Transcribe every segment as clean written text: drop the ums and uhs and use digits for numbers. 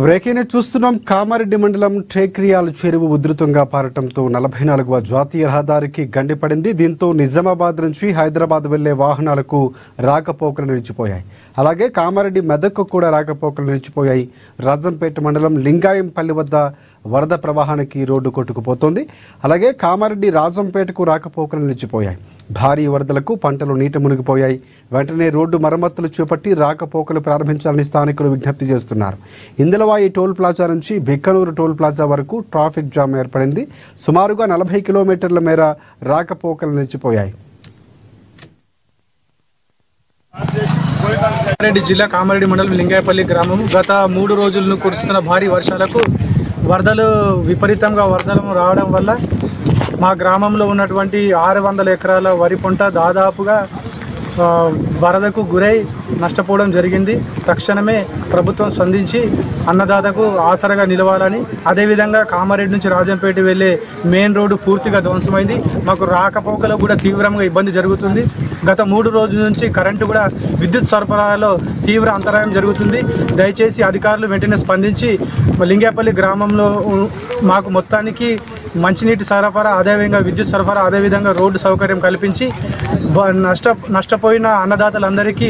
Breaking చూస్తున్నాం. కామారెడ్డి మండలం టేక్రియాల చెరువు ఉధృతంగా పారటంతో 44వ జాతీయ రహదారికి గండిపడింది. దీంతో నిజామాబాద్ నుంచి హైదరాబాద్ వెళ్లే వాహనాలకు రాకపోకలు నిలిచిపోయాయి. అలాగే కామారెడ్డి మెదక్కు కూడా రాకపోకలు నిలిచిపోయాయి. రాజంపేట మండలం లింగాయంపల్లి వద్ద వరద ప్రవాహానికి రోడ్డు కొట్టుకుపోతోంది. అలాగే కామారెడ్డి రాజంపేటకు రాకపోకలు నిలిచిపోయాయి. భారీ వరదలకు పంటలు నీట మునిగిపోయాయి. వెంటనే రోడ్డు మరమ్మతులు చేపట్టి రాకపోకలు ప్రారంభించాలని స్థానికులు విజ్ఞప్తి చేస్తున్నారు. ఇందలవాయి టోల్ ప్లాజా నుంచి బిక్కనూరు టోల్ ప్లాజా వరకు ట్రాఫిక్ జామ్ ఏర్పడింది. సుమారుగా 40 కిలోమీటర్ల మేర రాకపోకలు నిలిచిపోయాయి. కామారెడ్డి జిల్లా కామారెడ్డి మండలం లింగాయపల్లి గ్రామం గత 3 రోజులను కురుస్తున్న భారీ వర్షాలకు వరదలు విపరీతంగా రావడం వల్ల మా గ్రామంలో ఉన్నటువంటి 600 ఎకరాల వరి పంట దాదాపుగా వరదకు గురై నష్టపోవడం జరిగింది. తక్షణమే ప్రభుత్వం స్పందించి అన్నదాతకు ఆసరగా నిలవాలని, అదేవిధంగా కామారెడ్డి నుంచి రాజంపేట వెళ్ళే మెయిన్ రోడ్డు పూర్తిగా ధ్వంసమైంది. మాకు రాకపోకలో కూడా తీవ్రంగా ఇబ్బంది జరుగుతుంది. గత 3 రోజుల నుంచి కరెంటు కూడా విద్యుత్ సరఫరాలో తీవ్ర అంతరాయం జరుగుతుంది. దయచేసి అధికారులు వెంటనే స్పందించి లింగాపల్లి గ్రామంలో మాకు మొత్తానికి మంచినీటి సరఫరా, అదేవిధంగా విద్యుత్ సరఫరా, అదేవిధంగా రోడ్డు సౌకర్యం కల్పించి నష్టపోయిన అన్నదాతలందరికీ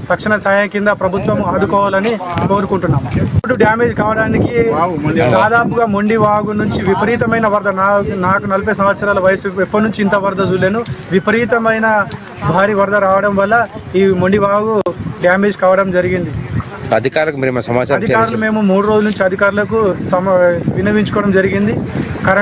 తక్షణ సహాయం కింద ప్రభుత్వం ఆదుకోవాలని కోరుకుంటున్నాం. రోడ్డు డ్యామేజ్ కావడానికి దాదాపుగా మొండి వాగు నుంచి విపరీతమైన వరద, నాకు 40 సంవత్సరాల వయసు, ఎప్పటి నుంచి ఇంత వరద చూడలేను. విపరీతమైన భారీ వరద రావడం వల్ల ఈ మొండి వాగు డ్యామేజ్ కావడం జరిగింది. అధికారులకు మేము 3 రోజుల నుంచి అధికారులకు విన్నవించుకోవడం జరిగింది.